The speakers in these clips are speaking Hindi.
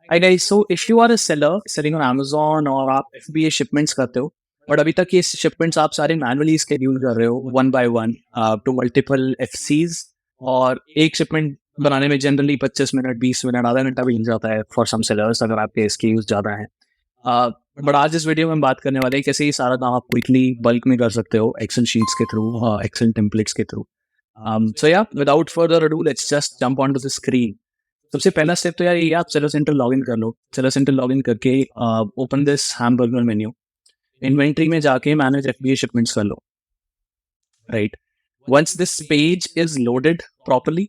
Hi guys, so if you are a seller selling on Amazon और आप FBA shipments करते हो बट अभी तक ये shipments आप सारे मैनुअली schedule कर रहे हो one by one two multiple FCs और एक shipment बनाने में जनरली 25 मिनट 20 मिनट आधा घंटा भी लग जाता है फॉर सम सेलर्स अगर आपके SKUs ज़्यादा हैं। बट आज इस वीडियो में हम बात करने वाले हैं कैसे ये सारा काम आप क्विकली बल्क में कर सकते हो एक्सेल शीट्स के थ्रू एक्सेल टेम्पलेट्स के थ्रू। सो या without further ado let's just jump on to the screen. सबसे पहला स्टेप तो यार ये आप सेलर सेंटर लॉगिन कर लो। सेलर सेंटर लॉगिन करके open this hamburger menu, inventory में जाके मैनेज एफबीए शिपमेंट्स कर लो। Right, once this page is loaded properly,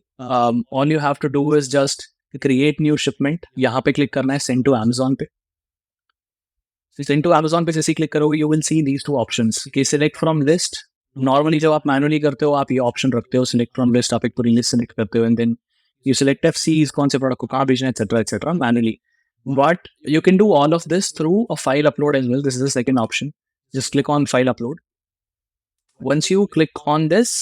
all you have to do is just create new shipment। यहाँ पे क्लिक करना है सेंड टू Amazon पे। सेंड टू Amazon पे जैसे क्लिक करोगे you will see these two options कि सिलेक्ट फ्रॉम लिस्ट। नॉर्मली जब आप मैनुअली करते हो आप ये ऑप्शन रखते हो सिलेक्ट फ्रॉम लिस्ट, आप एक पूरी लिस्ट सिलेक्ट करते हो and then you select FCs, कौन से प्रोडक्ट को कहाँ भेजना है etc manually, but you can do all of this through a file upload as well। This is the second option, just click on file upload। Once you click on this,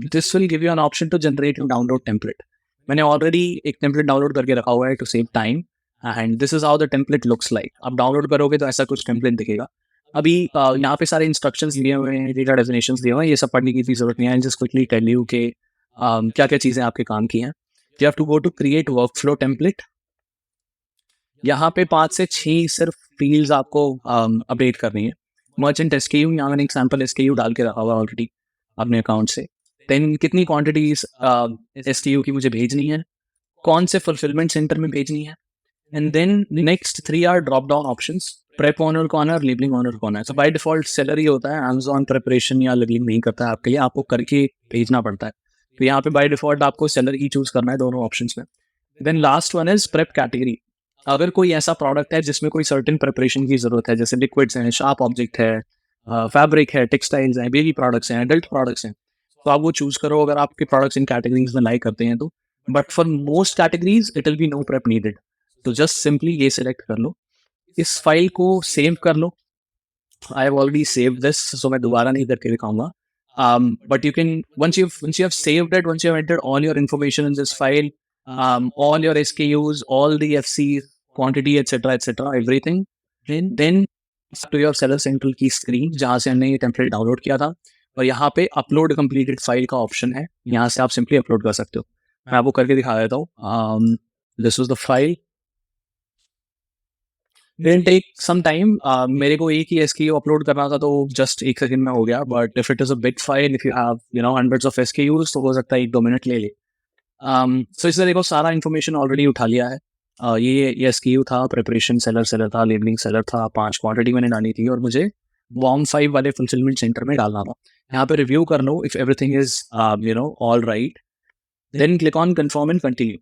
this will give you an option to generate your download template। मैंने already एक template download करके रखा हुआ है to save time and this is how the template looks like। आप download करोगे तो ऐसा कुछ template दिखेगा। अभी यहाँ पे सारे instructions दिए हुए हैं, data definitions दिए हुए हैं, ये सब पढ़ने की जरूरत नहीं है। I'll just quickly tell you कि क्या क्या चीज़ें आपके काम की हैं। You have to go to create workflow template। यहाँ पे 5 से 6 सिर्फ फील्ड्स आपको अपडेट करनी है। मर्चेंट SKU, यहाँ मैंने एक सैम्पल SKU डाल के रखा हुआ ऑलरेडी अपने अकाउंट से। देन कितनी क्वांटिटीज SKU की मुझे भेजनी है, कौन से फुलफिलमेंट सेंटर में भेजनी है, and then next 3 are drop down options, prep owner corner, labelling owner corner. So by default seller ही होता है, Amazon प्रिपरेशन या लेबलिंग नहीं करता है आपके लिए, आपको करके भेजना पड़ता है। तो यहाँ पे बाय डिफॉल्ट आपको सेलर ही चूज करना है दोनों ऑप्शंस में। Then last one is prep category. अगर कोई ऐसा प्रोडक्ट है जिसमें कोई सर्टेन प्रिपरेशन की जरूरत है, जैसे लिक्विड्स हैं, शार्प ऑब्जेक्ट है, फैब्रिक है, टेक्सटाइल्स हैं, बेबी प्रोडक्ट्स हैं, एडल्ट प्रोडक्ट्स हैं, तो आप वो चूज करो अगर आपके प्रोडक्ट्स इन कैटेगरीज में लाई करते हैं तो। But for most categories it will be no prep needed, तो जस्ट सिंपली ये सिलेक्ट कर लो, इस फाइल को सेव कर लो। I have already save this, so मैं दोबारा नहीं करके दिखाऊंगा। But you can once you have saved it, once you have entered all your information in this file, all your SKUs, all the FCs, quantity, etc., everything, then to your seller central की screen जहाँ से हमने ये टेम्पलेट डाउनलोड किया था, और यहाँ पे अपलोड कंप्लीटेड फाइल का ऑप्शन है, यहाँ से आप सिंपली अपलोड कर सकते हो। मैं आपको करके दिखा देता हूँ। This was the file, didn't take some time। मेरे को एक ही SKU अपलोड करना था तो जस्ट 1 सेकंड में हो गया। But if it is a big file, if you have hundreds of SKUs, तो हो सकता है 1-2 मिनट ले ले। सो इससे देखो सारा इन्फॉर्मेशन ऑलरेडी उठा लिया है। ये SKU था, प्रिपरेशन सेलर था, लेबलिंग सेलर था, 5 क्वांटिटी मैंने डाली थी और मुझे वॉर्म 5 वाले फुलफिलमेंट सेंटर में डालना था। यहाँ पे रिव्यू कर लो, if everything is all right, then click on confirm and continue.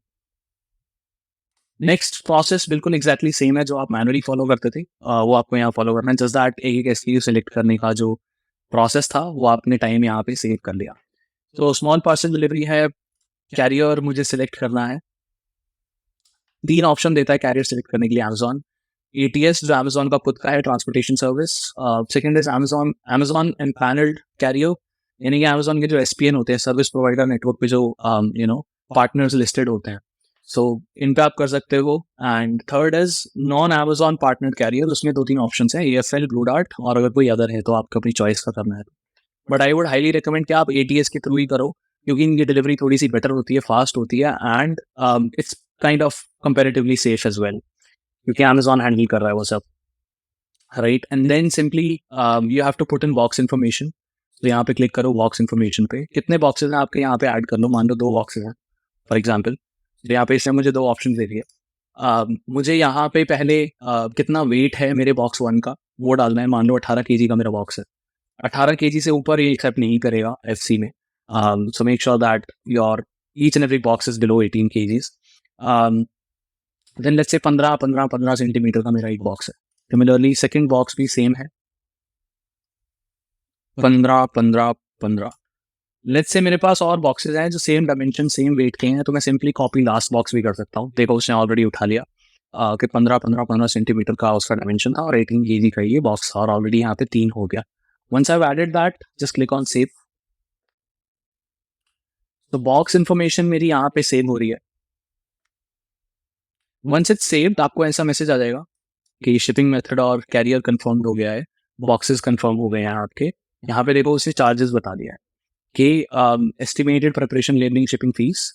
Next process बिल्कुल एग्जैक्टली सेम है जो आप मैनुअली फॉलो करते थे, वो आपको यहाँ फॉलो करना है। जस्ट दैट एक SKU सेलेक्ट करने का जो प्रोसेस था वो आपने टाइम यहाँ पे सेव कर लिया। तो स्मॉल पार्सल डिलीवरी है, कैरियर मुझे सिलेक्ट करना है। 3 ऑप्शन देता है कैरियर सिलेक्ट करने के लिए Amazon। ATS जो Amazon का खुद का है, transportation service. Second is Amazon empanelled carrier, यानी कि Amazon के जो SPN होते हैं, सर्विस प्रोवाइडर नेटवर्क पे जो पार्टनर्स लिस्टेड होते हैं, सो इन पे आप कर सकते हो। And third is non Amazon partner carrier, उसमें 2-3 ऑप्शन है, AFL, ब्लू डार्ट, और अगर कोई अदर है तो आपको अपनी चॉइस का करना है। But I would highly recommend कि आप ATS के थ्रू ही करो, क्योंकि इनकी डिलीवरी थोड़ी सी बेटर होती है, फास्ट होती है, and it's kind of comparatively safe as well, क्योंकि Amazon हैंडल कर रहा है वो सब। Right, and then simply you have to put in box information. तो यहाँ पे क्लिक करो बॉक्स इन्फॉर्मेशन पे, कितने बॉक्सेस हैं आपके यहाँ पे ऐड कर लो। मान लो 2 बॉक्सेस हैं फॉर एग्जाम्पल, तो यहाँ पे इसने मुझे 2 ऑप्शन दे दिए। मुझे यहाँ पे पहले कितना वेट है मेरे बॉक्स 1 का वो डालना है। मान लो 18 kg का मेरा बॉक्स है, 18 kg से ऊपर ये एक्सेप्ट नहीं करेगा FC में। So make sure that your each and every box is below 18 kgs। Then let's say 15 centimetre का मेरा एक बॉक्स है। सिमिलरली सेकंड बॉक्स भी सेम है, 15। लेट्स से मेरे पास और बॉक्सेस हैं जो सेम डायमेंशन सेम वेट के हैं, तो मैं सिंपली कॉपी लास्ट बॉक्स भी कर सकता हूँ। देखो उसने ऑलरेडी उठा लिया कि 15 सेंटीमीटर का उसका डायमेंशन था और 18 kg का ये बॉक्स था, और ऑलरेडी यहाँ पे 3 हो गया। Once I have added that, just click on save. तो बॉक्स इन्फॉर्मेशन मेरी यहाँ पे सेव हो रही है। वंस इट्स सेव्ड आपको ऐसा मैसेज आ जाएगा कि शिपिंग मेथड और कैरियर कंफर्म हो गया है, बॉक्सेस कंफर्म हो गए हैं आपके। यहाँ पे देखो उसने चार्जेस बता दिया है कि estimated preparation labelling shipping fees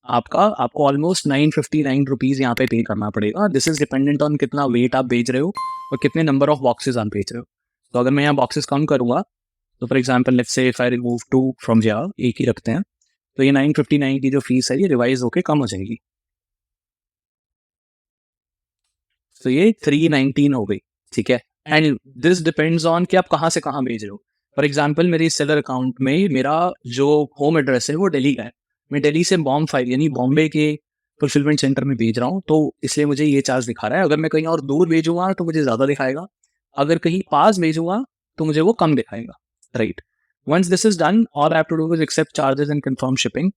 आपको ऑलमोस्ट 959 रुपीज़ यहाँ पे पे करना पड़ेगा। दिस इज डिपेंडेंट ऑन कितना वेट आप भेज रहे हो और कितने नंबर ऑफ बॉक्सेस आप भेज रहे हो। तो अगर मैं यहाँ बॉक्सेस कम करूँगा, तो for example let's say if I remove 2 from jar, एक ही रखते हैं, तो ये 959 की जो फीस है ये रिवाइज होके कम हो जाएगी। तो ये 319 हो गई, ठीक है। एंड दिस डिपेंड्स ऑन कि आप कहाँ से कहाँ भेज रहे हो। फॉर एग्जाम्पल मेरे सेलर अकाउंट में मेरा जो होम एड्रेस है वो दिल्ली का है, मैं दिल्ली से बॉम्ब फाइल यानी बॉम्बे के फुलफिलमेंट सेंटर में भेज रहा हूँ, तो इसलिए मुझे ये चार्ज दिखा रहा है। अगर मैं कहीं और दूर भेजूंगा तो मुझे ज़्यादा दिखाएगा, अगर कहीं पास भेजूंगा तो मुझे वो कम दिखाएगा, right. Once this is done, all I have to do is accept charges and confirm shipping.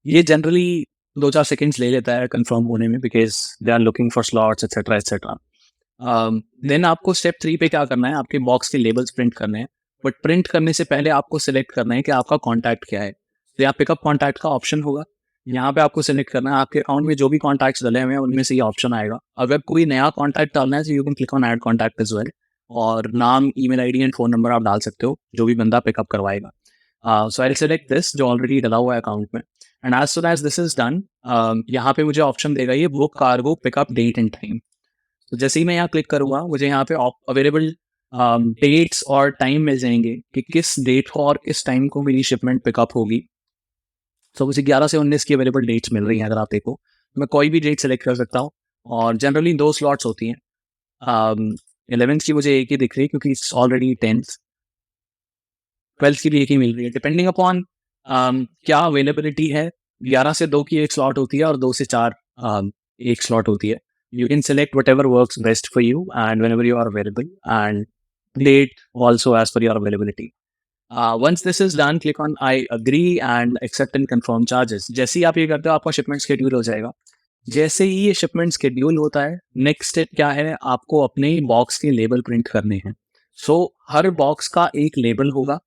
ये जनरली 2-4 सेकेंड्स ले लेता है कंफर्म होने में, because they are looking for slots etcetera etcetera. Then आपको स्टेप 3 पे क्या करना है, आपके बॉक्स के लेबल्स प्रिंट करने हैं। बट प्रिंट करने से पहले आपको सिलेक्ट करना है कि आपका कॉन्टैक्ट क्या है। तो यहाँ पिकअप कॉन्टैक्ट का ऑप्शन होगा, यहाँ पे आपको सिलेक्ट करना है। आपके अकाउंट में जो भी कॉन्टैक्ट्स डले हुए हैं उनमें से ये ऑप्शन आएगा। अगर कोई नया कॉन्टैक्ट डालना है तो you can click on add contact as well, और नाम, email ID and phone number आप डाल सकते हो जो भी बंदा पिकअप करवाएगा। सो आई सेलेक्ट दिस जो ऑलरेडी डला हुआ है अकाउंट में। And as soon as this is done, यहाँ पे मुझे ऑप्शन देगा ये book cargo pickup date and time. तो जैसे ही मैं यहाँ क्लिक करूँगा मुझे यहाँ पे अवेलेबल डेट्स और टाइम मिल जाएंगे कि किस डेट को और किस टाइम को मेरी शिपमेंट पिकअप होगी। तो मुझे 11 से 19 की अवेलेबल डेट्स मिल रही हैं। अगर आप देखो मैं कोई भी डेट सेलेक्ट कर सकता हूँ, और जनरली 2 स्लॉट्स होती हैं। 11th की मुझे एक ही दिख रही है क्योंकि इट्स ऑलरेडी 10th। 12th की भी एक ही मिल रही है, डिपेंडिंग अपॉन क्या अवेलेबिलिटी है। 11 से 2 की एक स्लॉट होती है और 2 से 4 एक स्लॉट होती है। You can select whatever works best for you and whenever you are available, and date also as per your availability. Once this is done, click on I agree and accept and confirm charges. जैसे ही आप ये करते हो आपका शिपमेंट शेड्यूल हो जाएगा। जैसे ही ये शिपमेंट शेड्यूल होता है, नेक्स्ट स्टेप क्या है, आपको अपने बॉक्स के लेबल प्रिंट करने हैं। सो हर बॉक्स का एक लेबल होगा।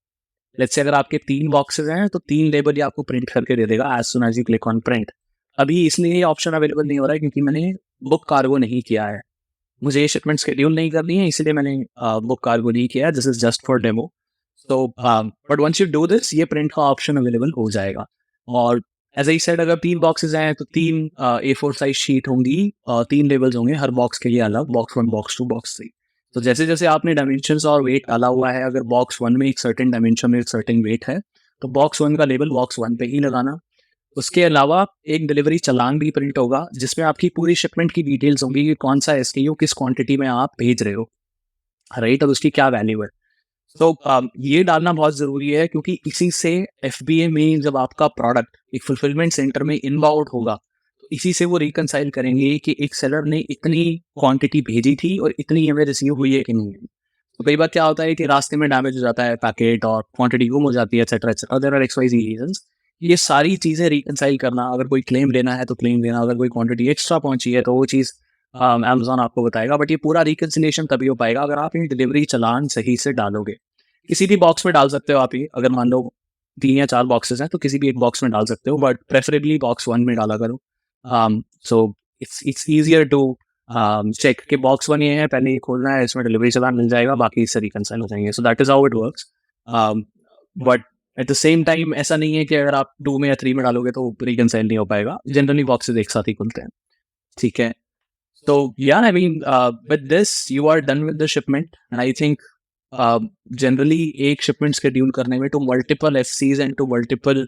लेट्स से अगर आपके 3 बॉक्सेस हैं तो 3 लेबल ये आपको प्रिंट करके दे देगा as soon as you click on print. अभी इसलिए ये ऑप्शन अवेलेबल नहीं हो रहा है क्योंकि मैंने बुक कार्गो नहीं किया है। मुझे ये शिपमेंट शेड्यूल नहीं करनी है, इसलिए मैंने बुक कार्गो नहीं किया है। This is just for demo. तो but once you do this, ये प्रिंट का ऑप्शन अवेलेबल हो जाएगा। और एज आई सेड, अगर 3 बॉक्सेस हैं तो 3 A4 साइज शीट होंगी, 3 लेबल्स होंगे हर बॉक्स के लिए अलग, बॉक्स 1, बॉक्स 2, बॉक्स 3। तो जैसे जैसे आपने डायमेंशंस और वेट डाला हुआ है, अगर बॉक्स 1 में एक सर्टेन डायमेंशन, एक सर्टेन वेट है, तो बॉक्स 1 का लेबल बॉक्स 1 पे ही लगाना। उसके अलावा एक डिलीवरी चालान भी प्रिंट होगा जिसमें आपकी पूरी शिपमेंट की डिटेल्स होंगी कि कौन सा एसकेयू किस क्वांटिटी में आप भेज रहे हो, राइट, और उसकी क्या वैल्यू है। तो ये डालना बहुत ज़रूरी है क्योंकि इसी से एफबीए में जब आपका प्रोडक्ट एक फुलफिलमेंट सेंटर में इनबाउंड होगा, तो इसी से वो रिकनसाइल करेंगे कि एक सेलर ने इतनी क्वांटिटी भेजी थी और इतनी हमें रिसीव हुई है कि नहीं। तो कई बार क्या होता है कि रास्ते में डैमेज हो जाता है पैकेट और क्वांटिटी गुम हो जाती है, etcetera etcetera, there are XYZ reasons. ये सारी चीज़ें रिकनसाइल करना, अगर कोई क्लेम लेना है तो क्लेम लेना, अगर कोई क्वांटिटी एक्स्ट्रा पहुंची है तो वो चीज़ अमेजोन आपको बताएगा। बट ये पूरा रिकन्सिलेशन तभी हो पाएगा अगर आप ये डिलीवरी चालान सही से डालोगे। किसी भी बॉक्स में डाल सकते हो आप ये, अगर मान लो 3 या 4 बॉक्सेस हैं तो किसी भी एक बॉक्स में डाल सकते हो, बट प्रेफरेबली बॉक्स 1 में डाला करो। So it's easier to check कि बॉक्स 1 ये है, पहले ये खोलना है, इसमें डिलीवरी चालान मिल जाएगा, बाकी इससे रिकंसाइल हो जाएंगे। So that is how it works. But at the same time ऐसा नहीं है कि अगर आप 2 में या 3 में डालोगे तो रिकंसाइल नहीं हो पाएगा। जनरली बॉक्सेस एक साथ ही खुलते हैं, ठीक है। So yeah, I mean, with this you are done with the shipment, and I think generally एक shipment schedule करने में to multiple FCs and to multiple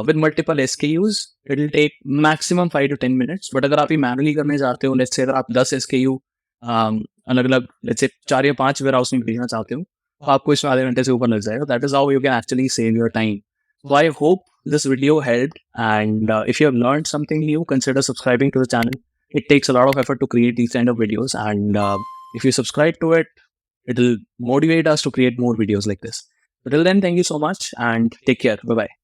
with multiple SKUs it will take maximum 5 to 10 minutes. But अगर आप ये manually करने चाहते हो, let's say अगर आप 10 SKU अलग अलग let's say 4 या 5 warehouse में भेजना चाहते हो, तो आपको इसमें आधे घंटे से ऊपर लग जाएगा। That is how you can actually save your time. So I hope this video helped, and if you have learned something new, consider subscribing to the channel. It takes a lot of effort to create these kind of videos, and if you subscribe to it, it will motivate us to create more videos like this. But till then, thank you so much and take care. Bye bye.